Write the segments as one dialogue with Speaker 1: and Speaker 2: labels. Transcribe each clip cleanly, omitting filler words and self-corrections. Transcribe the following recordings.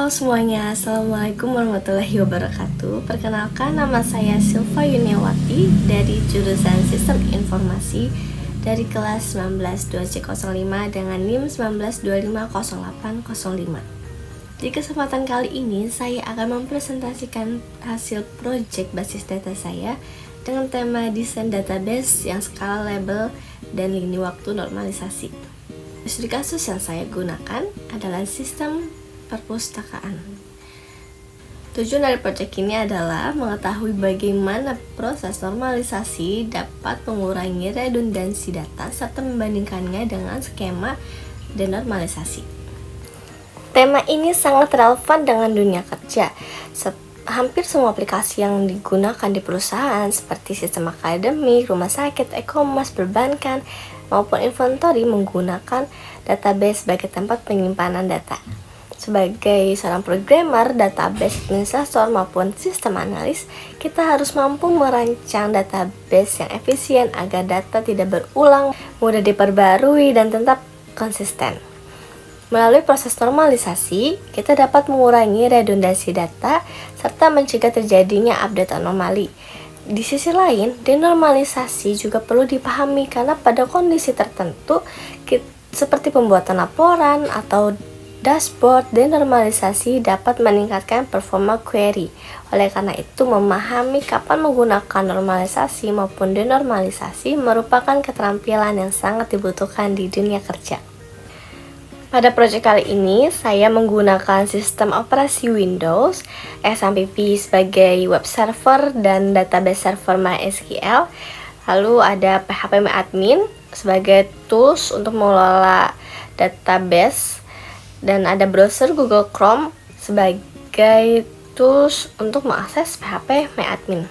Speaker 1: Halo semuanya, Assalamualaikum warahmatullahi wabarakatuh. Perkenalkan, nama saya Silva Yuniawati dari jurusan Sistem Informasi dari kelas 19-2C05 dengan NIM 19250805. Di kesempatan kali ini, saya akan mempresentasikan hasil proyek basis data saya dengan tema desain database yang skala label dan lini waktu normalisasi. Studi kasus yang saya gunakan adalah sistem perpustakaan. Tujuan dari proyek ini adalah mengetahui bagaimana proses normalisasi dapat mengurangi redundansi data serta membandingkannya dengan skema denormalisasi. Tema ini sangat relevan dengan dunia kerja. Hampir semua aplikasi yang digunakan di perusahaan seperti sistem akademik, rumah sakit, e-commerce, perbankan, maupun inventory menggunakan database sebagai tempat penyimpanan data. Sebagai seorang programmer, database administrator maupun sistem analis, kita harus mampu merancang database yang efisien agar data tidak berulang, mudah diperbarui, dan tetap konsisten. Melalui proses normalisasi, kita dapat mengurangi redundansi data serta mencegah terjadinya update anomali. Di sisi lain, denormalisasi juga perlu dipahami karena pada kondisi tertentu seperti pembuatan laporan atau dashboard, denormalisasi dapat meningkatkan performa query. Oleh karena itu, memahami kapan menggunakan normalisasi maupun denormalisasi merupakan keterampilan yang sangat dibutuhkan di dunia kerja. Pada proyek kali ini, saya menggunakan sistem operasi Windows, XAMPP sebagai web server dan database server MySQL. Lalu ada PHPMyAdmin sebagai tools untuk mengelola database, dan ada browser Google Chrome sebagai tools untuk mengakses PHPMyAdmin.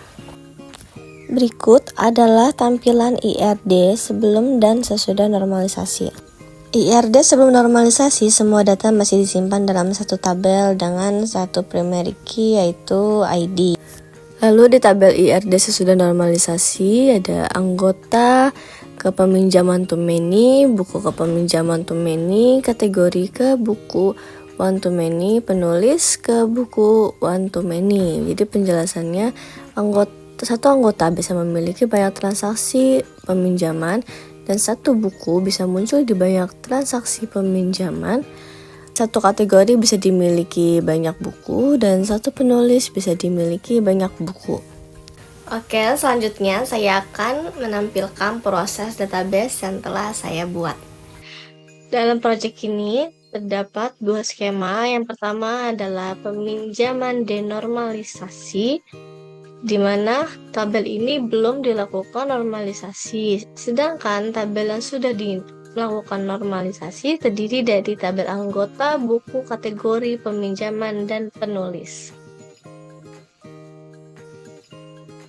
Speaker 1: Berikut adalah tampilan IRD sebelum dan sesudah normalisasi. IRD sebelum normalisasi, semua data masih disimpan dalam satu tabel dengan satu primary key yaitu ID. Lalu di tabel IRD sesudah normalisasi ada anggota, kepeminjaman to many, buku kepeminjaman to many, kategori ke buku one to many, penulis ke buku one to many. Jadi penjelasannya, satu anggota bisa memiliki banyak transaksi peminjaman dan satu buku bisa muncul di banyak transaksi peminjaman. Satu kategori bisa dimiliki banyak buku dan satu penulis bisa dimiliki banyak buku. Oke, selanjutnya saya akan menampilkan proses database yang telah saya buat. Dalam proyek ini terdapat dua skema. Yang pertama adalah peminjaman denormalisasi, di mana tabel ini belum dilakukan normalisasi, sedangkan tabel yang sudah dilakukan normalisasi terdiri dari tabel anggota, buku, kategori, peminjaman, dan penulis.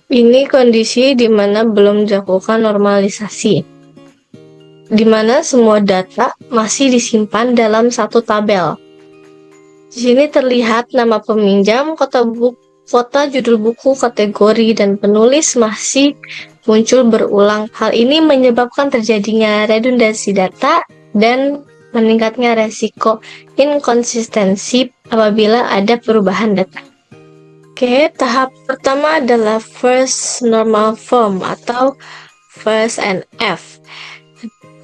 Speaker 1: Ini kondisi di mana belum dilakukan normalisasi, di mana semua data masih disimpan dalam satu tabel. Di sini terlihat nama peminjam, kota, judul buku, kategori, dan penulis masih muncul berulang. Hal ini menyebabkan terjadinya redundansi data dan meningkatnya resiko inkonsistensi apabila ada perubahan data. Oke, tahap pertama adalah first normal form atau first NF,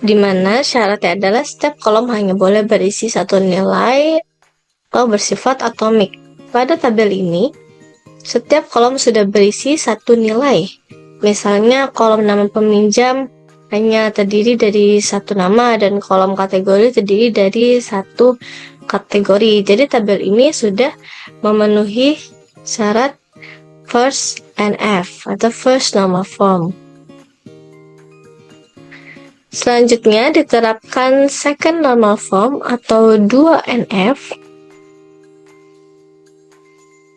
Speaker 1: di mana syaratnya adalah setiap kolom hanya boleh berisi satu nilai atau bersifat atomik. Pada tabel ini, setiap kolom sudah berisi satu nilai. Misalnya kolom nama peminjam hanya terdiri dari satu nama dan kolom kategori terdiri dari satu kategori. Jadi tabel ini sudah memenuhi syarat first NF atau first normal form. Selanjutnya diterapkan second normal form atau 2NF.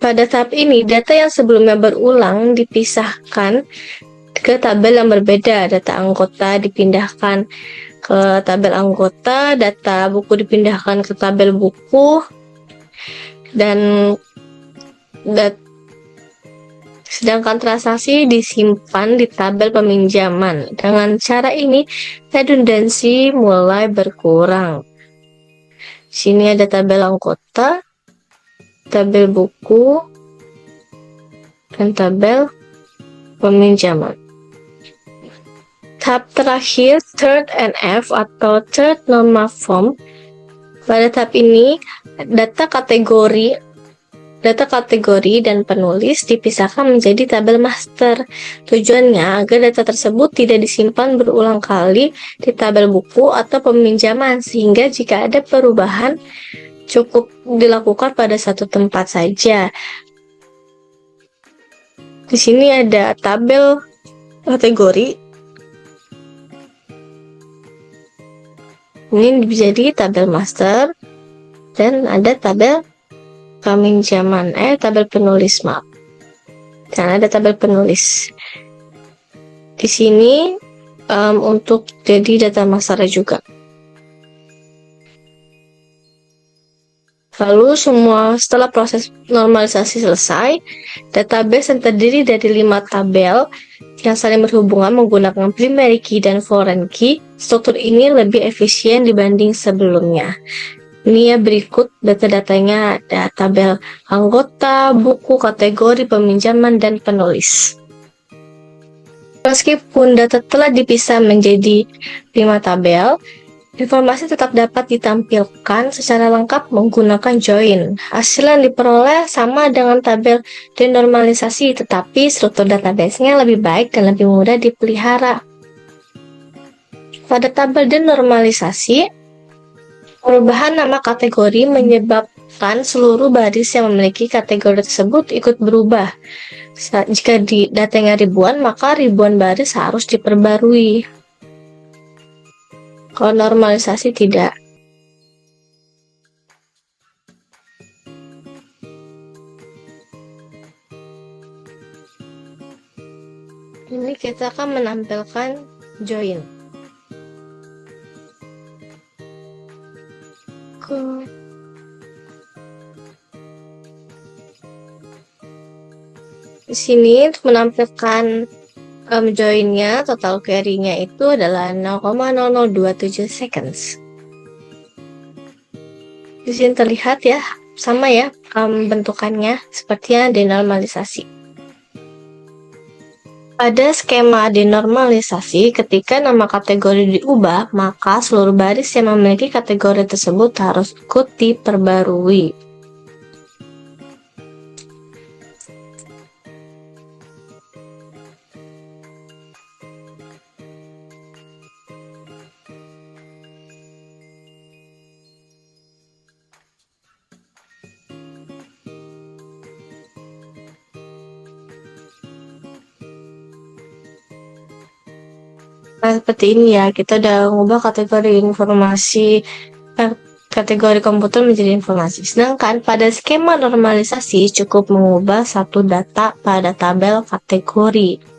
Speaker 1: Pada tahap ini, data yang sebelumnya berulang dipisahkan ke tabel yang berbeda. Data anggota dipindahkan ke tabel anggota, data buku dipindahkan ke tabel buku, dan sedangkan transaksi disimpan di tabel peminjaman. Dengan cara ini, redundansi mulai berkurang. Sini ada tabel anggota, tabel buku, dan tabel peminjaman. Tahap terakhir, third NF atau third normal form. Pada tahap ini, data kategori dan penulis dipisahkan menjadi tabel master. Tujuannya agar data tersebut tidak disimpan berulang kali di tabel buku atau peminjaman, sehingga jika ada perubahan cukup dilakukan pada satu tempat saja. Di sini ada tabel kategori. Ini jadi tabel master, dan ada tabel peminjaman, tabel penulis, maaf. Dan ada tabel penulis. Di sini untuk jadi data master juga. Lalu setelah proses normalisasi selesai, database yang terdiri dari 5 tabel yang saling berhubungan menggunakan primary key dan foreign key. Struktur ini lebih efisien dibanding sebelumnya. Ini ya berikut data-datanya, ada tabel anggota, buku, kategori, peminjaman, dan penulis. Meskipun data telah dipisah menjadi 5 tabel, informasi tetap dapat ditampilkan secara lengkap menggunakan join. Hasil yang diperoleh sama dengan tabel denormalisasi, tetapi struktur database-nya lebih baik dan lebih mudah dipelihara. Pada tabel denormalisasi, perubahan nama kategori menyebabkan seluruh baris yang memiliki kategori tersebut ikut berubah. Jika datanya ribuan, maka ribuan baris harus diperbarui. Kalau normalisasi tidak. Ini kita akan menampilkan join. Di sini untuk menampilkan joinnya, total query-nya itu adalah 0,0027 seconds. Di sini terlihat ya, sama ya bentukannya sepertinya denormalisasi. Pada skema denormalisasi, ketika nama kategori diubah, maka seluruh baris yang memiliki kategori tersebut harus ikut diperbarui. Nah, seperti ini ya, kita udah mengubah kategori informasi kategori komputer menjadi informasi. Sedangkan pada skema normalisasi cukup mengubah satu data pada tabel kategori.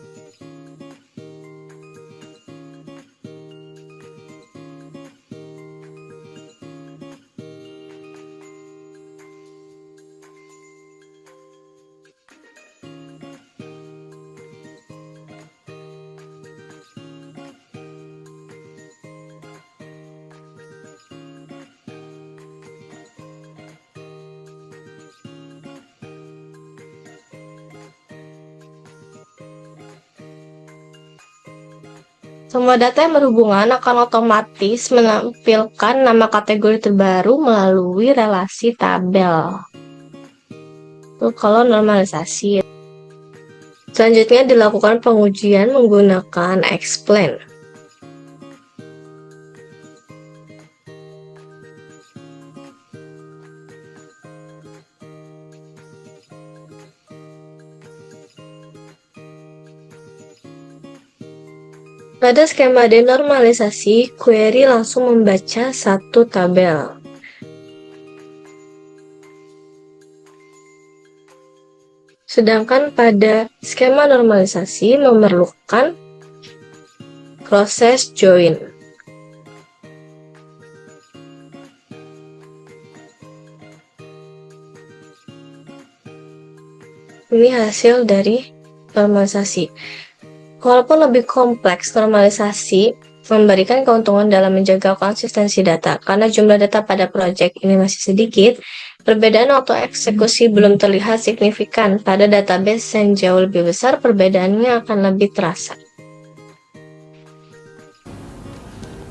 Speaker 1: Semua data yang berhubungan akan otomatis menampilkan nama kategori terbaru melalui relasi tabel. Itu kalau normalisasi. Selanjutnya dilakukan pengujian menggunakan explain. Pada skema denormalisasi, query langsung membaca satu tabel. Sedangkan pada skema normalisasi memerlukan proses join. Ini hasil dari normalisasi. Walaupun lebih kompleks normalisasi, memberikan keuntungan dalam menjaga konsistensi data. Karena jumlah data pada proyek ini masih sedikit, perbedaan waktu eksekusi belum terlihat signifikan. Pada database yang jauh lebih besar, perbedaannya akan lebih terasa.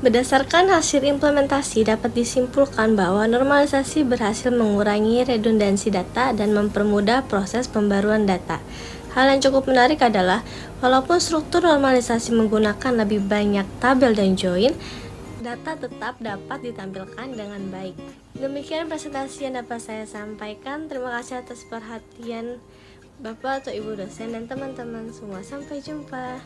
Speaker 1: Berdasarkan hasil implementasi, dapat disimpulkan bahwa normalisasi berhasil mengurangi redundansi data dan mempermudah proses pembaruan data. Hal yang cukup menarik adalah, walaupun struktur normalisasi menggunakan lebih banyak tabel dan join, data tetap dapat ditampilkan dengan baik. Demikian presentasi yang dapat saya sampaikan. Terima kasih atas perhatian Bapak atau Ibu dosen dan teman-teman semua. Sampai jumpa.